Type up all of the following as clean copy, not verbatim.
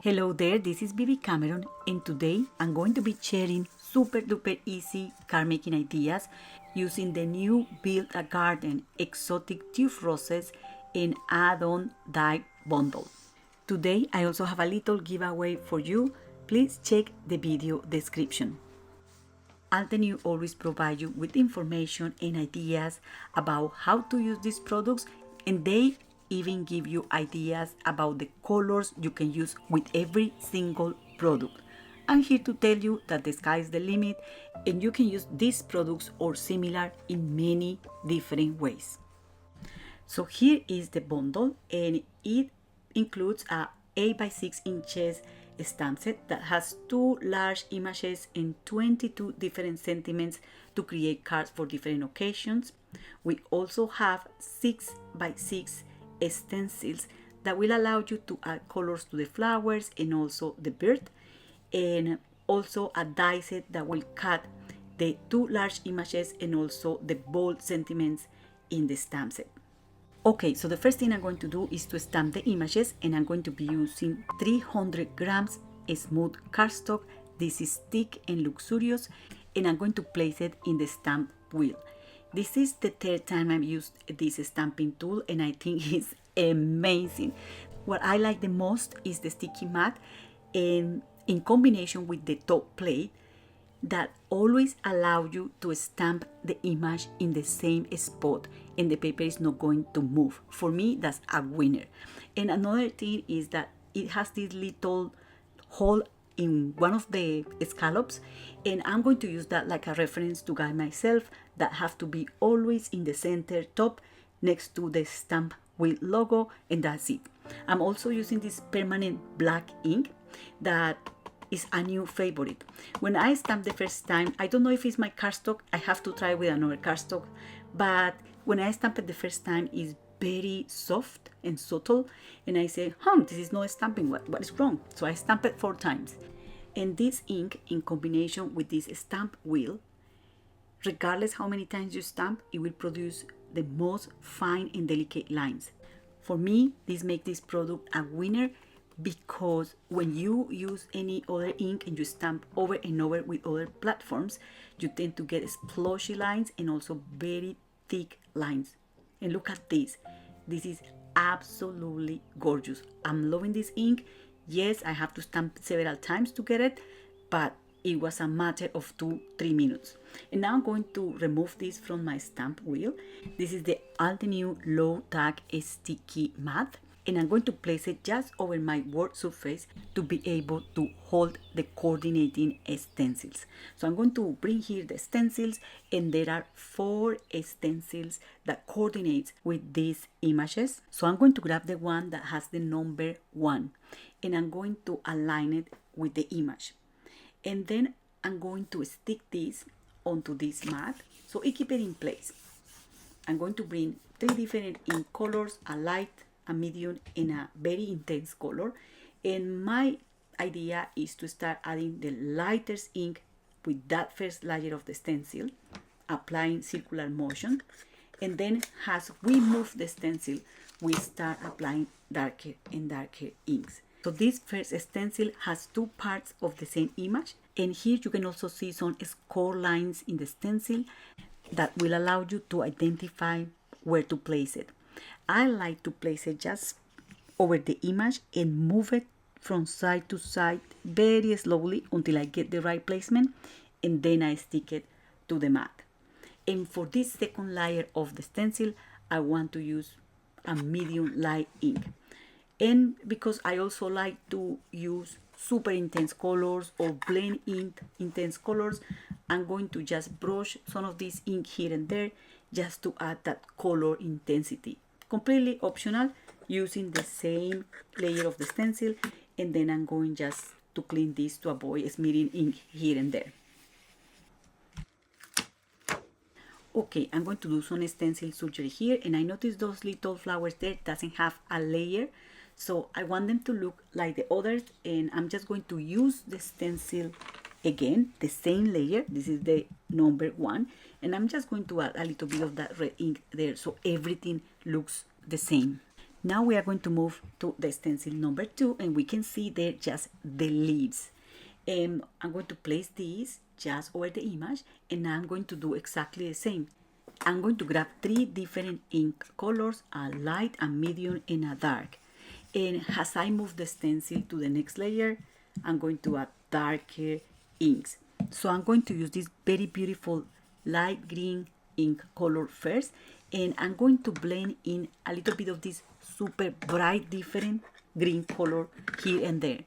Hello there, this is Bibi Cameron, and today I'm going to be sharing super duper easy card making ideas using the new Build a Garden exotic Tuberoses and add-on die bundle. Today I also have a little giveaway for you. Please check the video description. Altenew always provides you with information and ideas about how to use these products, and they even give you ideas about the colors you can use with every single product. I'm here to tell you that the sky is the limit and you can use these products or similar in many different ways. So here is the bundle, and it includes a 8 by 6 inches stamp set that has 2 large images and 22 different sentiments to create cards for different occasions. We also have 6 by 6 stencils that will allow you to add colors to the flowers and also the bird, and also a die set that will cut the 2 large images and also the bold sentiments in the stamp set. Okay, so the first thing I'm going to do is to stamp the images, and I'm going to be using 300 grams smooth cardstock. This is thick and luxurious, and I'm going to place it in the stamp wheel. This is the third time I've used this stamping tool, and I think it's amazing. What I like the most is the sticky mat, and in combination with the top plate that always allow you to stamp the image in the same spot and the paper is not going to move. For me, that's a winner. And another thing is that it has this little hole in one of the scallops, and I'm going to use that like a reference to guide myself, that have to be always in the center top next to the stamp wheel logo, and that's it. I'm also using this permanent black ink that is a new favorite. When I stamp the first time, I don't know if it's my cardstock, I have to try with another cardstock, but when I stamp it the first time, it's very soft and subtle, and I say, this is not stamping, what is wrong? So I stamp it 4 times. And this ink, in combination with this stamp wheel, regardless how many times you stamp, it will produce the most fine and delicate lines. For me, this makes this product a winner, because when you use any other ink and you stamp over and over with other platforms, you tend to get splotchy lines and also very thick lines. And look at this. This is absolutely gorgeous. I'm loving this ink. Yes, I have to stamp several times to get it, but it was a matter of 2-3 minutes. And now I'm going to remove this from my stamp wheel. This is the Altenew low tag sticky mat, and I'm going to place it just over my work surface to be able to hold the coordinating stencils. So I'm going to bring here the stencils, and there are 4 stencils that coordinates with these images. So I'm going to grab the one that has the number 1, and I'm going to align it with the image. And then I'm going to stick this onto this mat so it keeps it in place. I'm going to bring 3 different ink colors, a light, a medium, and a very intense color. And my idea is to start adding the lightest ink with that first layer of the stencil, applying circular motion, and then as we move the stencil, we start applying darker and darker inks. So this first stencil has 2 parts of the same image, and here you can also see some score lines in the stencil that will allow you to identify where to place it. I like to place it just over the image and move it from side to side very slowly until I get the right placement, and then I stick it to the mat. And for this second layer of the stencil, I want to use a medium light ink. And because I also like to use super intense colors or blend in intense colors, I'm going to just brush some of this ink here and there just to add that color intensity. Completely optional, using the same layer of the stencil, and then I'm going just to clean this to avoid smearing ink here and there. Okay, I'm going to do some stencil surgery here, and I noticed those little flowers there doesn't have a layer, so I want them to look like the others, and I'm just going to use the stencil again, the same layer. This is the number 1, and I'm just going to add a little bit of that red ink there so everything looks the same. Now we are going to move to the stencil number 2, and we can see there just the leaves. I'm going to place these just over the image, and I'm going to do exactly the same. I'm going to grab 3 different ink colors, a light, a medium, and a dark. And as I move the stencil to the next layer, I'm going to add darker inks. So I'm going to use this very beautiful light green ink color first, and I'm going to blend in a little bit of this super bright different green color here and there.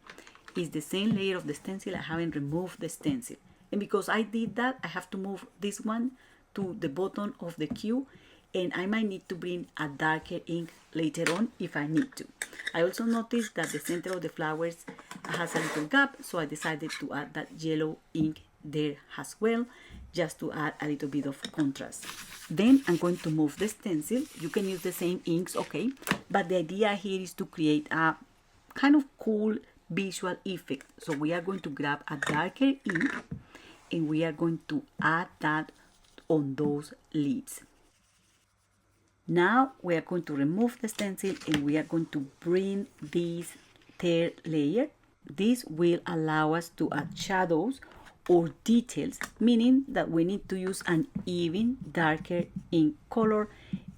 It's the same layer of the stencil. I haven't removed the stencil, and because I did that, I have to move this one to the bottom of the queue, and I might need to bring a darker ink later on if I need to. I also noticed that the center of the flowers has a little gap, so I decided to add that yellow ink there as well, just to add a little bit of contrast. Then I'm going to move the stencil. You can use the same inks, okay, but the idea here is to create a kind of cool visual effect. So we are going to grab a darker ink, and we are going to add that on those leaves. Now we are going to remove the stencil, and we are going to bring this third layer. This will allow us to add shadows or details, meaning that we need to use an even darker ink color,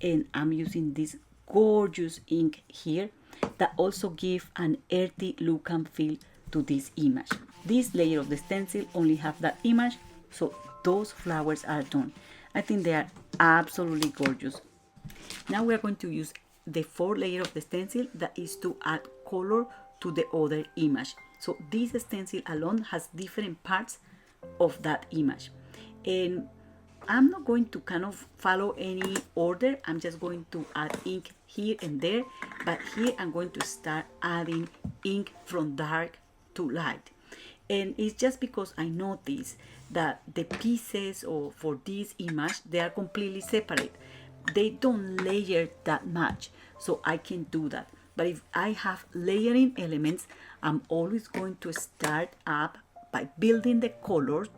and I'm using this gorgeous ink here that also give an earthy look and feel to this image. This layer of the stencil only have that image, so those flowers are done. I think they are absolutely gorgeous. Now we are going to use the fourth layer of the stencil, that is to add color to the other image. So this stencil alone has different parts of that image, and I'm not going to kind of follow any order. I'm just going to add ink here and there, but here I'm going to start adding ink from dark to light. And it's just because I noticed that the pieces or for this image, they are completely separate. They don't layer that much, so I can do that. But if I have layering elements, I'm always going to start up by building the colors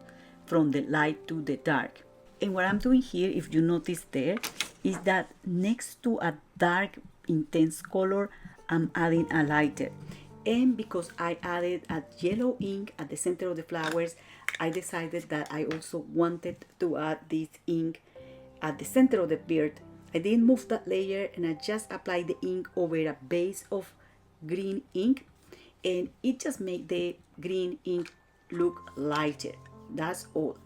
from the light to the dark. And what I'm doing here, if you notice there, is that next to a dark intense color, I'm adding a lighter. And because I added a yellow ink at the center of the flowers, I decided that I also wanted to add this ink at the center of the bird. I didn't move that layer, and I just applied the ink over a base of green ink, and it just made the green ink look lighter. That's all.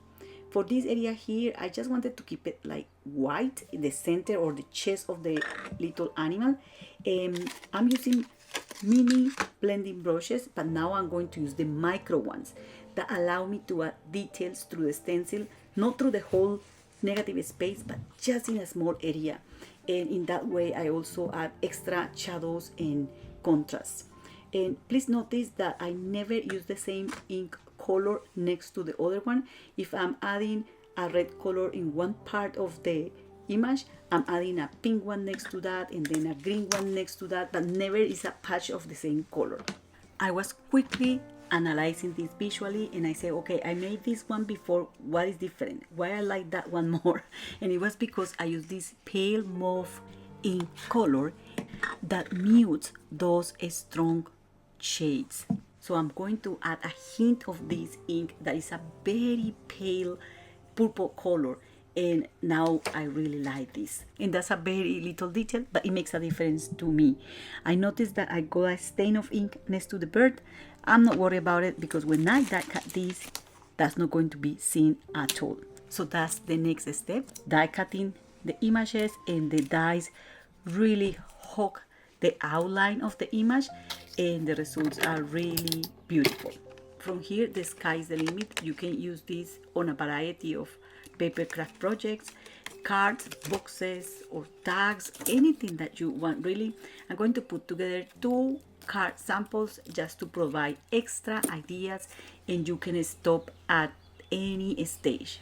For this area here, I just wanted to keep it like white in the center or the chest of the little animal. I'm using mini blending brushes, but now I'm going to use the micro ones that allow me to add details through the stencil, not through the whole negative space, but just in a small area. And in that way, I also add extra shadows and contrast. And please notice that I never use the same ink color next to the other one. If I'm adding a red color in one part of the image, I'm adding a pink one next to that, and then a green one next to that, but never is a patch of the same color. I was quickly analyzing this visually, and I said, okay, I made this one before, what is different? Why I like that one more? And it was because I used this pale mauve ink color that mutes those strong shades. So I'm going to add a hint of this ink that is a very pale purple color, and now I really like this. And that's a very little detail, but it makes a difference to me. I noticed that I got a stain of ink next to the bird. I'm not worried about it, because when I die cut this, that's not going to be seen at all. So that's the next step, die cutting the images, and the dies really hug the outline of the image, and the results are really beautiful. From here, the sky is the limit. You can use this on a variety of paper craft projects, cards, boxes, or tags, anything that you want really. I'm going to put together 2 card samples just to provide extra ideas, and you can stop at any stage.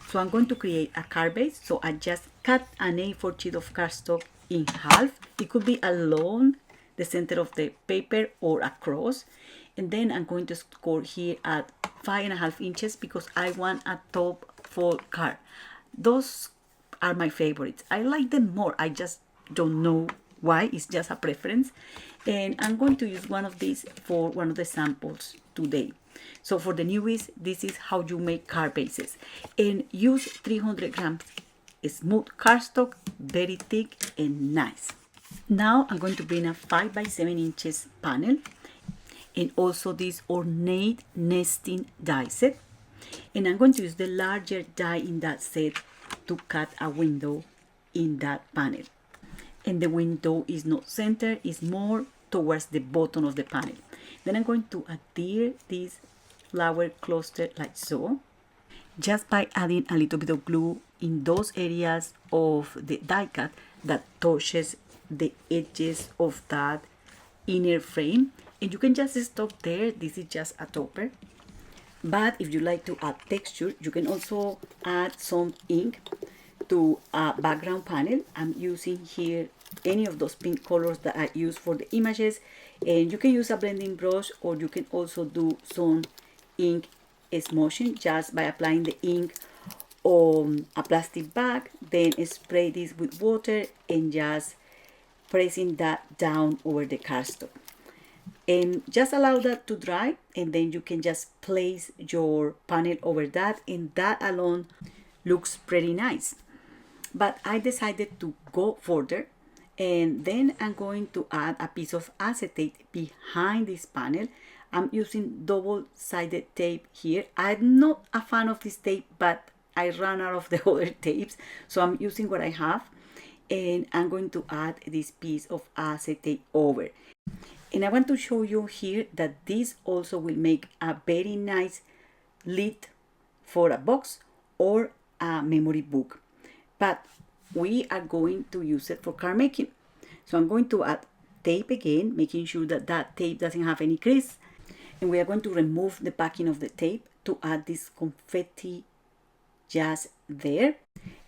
So I'm going to create a card base. So I just cut an A4 sheet of cardstock in half. It could be along the center of the paper or across. And then I'm going to score here at 5.5 inches because I want a top fold card. Those are my favorites. I like them more. I just don't know why. It's just a preference. And I'm going to use one of these for one of the samples today. So for the newbies, this is how you make card bases. And use 300 grams smooth cardstock, very thick and nice. Now I'm going to bring a 5 by 7 inches panel and also this ornate nesting die set. And I'm going to use the larger die in that set to cut a window in that panel. And the window is not centered, it's more towards the bottom of the panel. Then I'm going to adhere this flower cluster like so, just by adding a little bit of glue in those areas of the die cut that touches the edges of that inner frame. And you can just stop there. This is just a topper. But if you like to add texture, you can also add some ink to a background panel. I'm using here any of those pink colors that I use for the images, and you can use a blending brush, or you can also do some ink smudging just by applying the ink on a plastic bag, then spray this with water and just pressing that down over the cardstock. And just allow that to dry, and then you can just place your panel over that, and that alone looks pretty nice. But I decided to go further, and then I'm going to add a piece of acetate behind this panel. I'm using double-sided tape here. I'm not a fan of this tape, but I ran out of the other tapes, so I'm using what I have, and I'm going to add this piece of acetate over. And I want to show you here that this also will make a very nice lid for a box or a memory book. But we are going to use it for card making. So I'm going to add tape again, making sure that that tape doesn't have any crease. And we are going to remove the backing of the tape to add this confetti just there.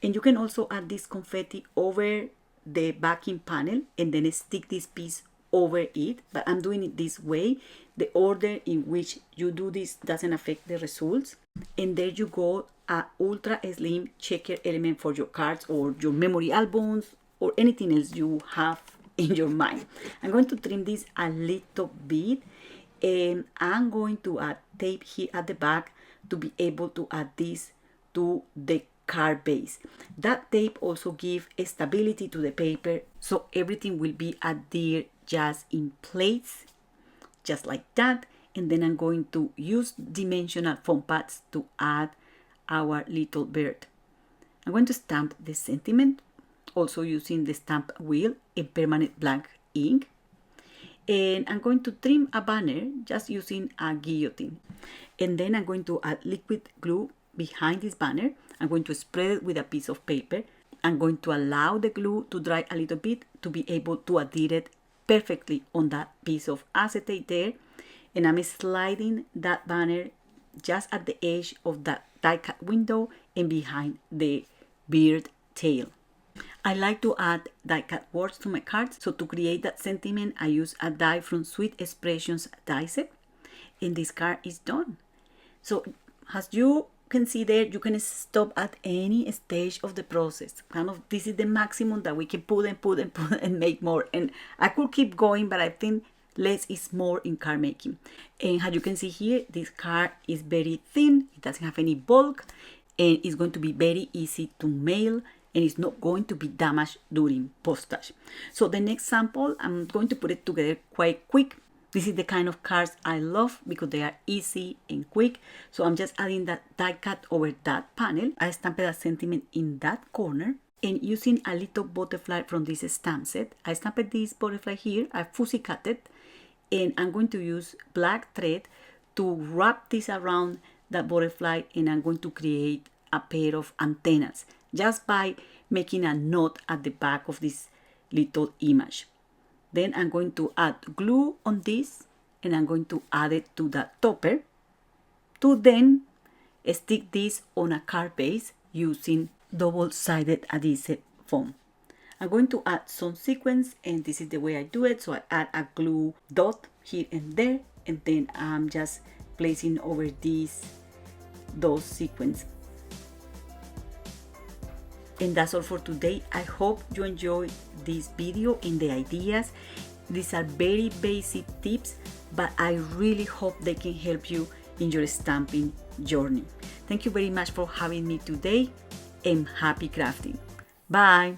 And you can also add this confetti over the backing panel and then stick this piece over it, but I'm doing it this way. The order in which you do this doesn't affect the results. And there you go, a ultra slim checker element for your cards or your memory albums or anything else you have in your mind. I'm going to trim this a little bit, and I'm going to add tape here at the back to be able to add this to the card base. That tape also gives stability to the paper, so everything will be adhered just in place, just like that. And then I'm going to use dimensional foam pads to add our little bird. I'm going to stamp the sentiment, also using the stamp wheel in permanent black ink. And I'm going to trim a banner just using a guillotine. And then I'm going to add liquid glue behind this banner. I'm going to spread it with a piece of paper. I'm going to allow the glue to dry a little bit to be able to adhere it perfectly on that piece of acetate there. And I'm sliding that banner just at the edge of that die cut window and behind the bird tail. I like to add die cut words to my cards, so to create that sentiment I use a die from Sweet Expressions die set, and this card is done. So as you can see there, you can stop at any stage of the process. Kind of, this is the maximum that we can put and make more. And I could keep going, but I think less is more in card making. And as you can see here, this card is very thin. It doesn't have any bulk, and it's going to be very easy to mail, and it's not going to be damaged during postage. So the next sample, I'm going to put it together quite quick. This is the kind of cards I love because they are easy and quick. So I'm just adding that die cut over that panel. I stamped a sentiment in that corner, and using a little butterfly from this stamp set, I stamped this butterfly here. I fussy cut it, and I'm going to use black thread to wrap this around that butterfly, and I'm going to create a pair of antennas just by making a knot at the back of this little image. Then I'm going to add glue on this, and I'm going to add it to that topper to then stick this on a card base using double-sided adhesive foam. I'm going to add some sequins, and this is the way I do it. So I add a glue dot here and there, and then I'm just placing over those sequins. And that's all for today. I hope you enjoyed this video and the ideas. These are very basic tips, but I really hope they can help you in your stamping journey. Thank you very much for having me today, and happy crafting. Bye.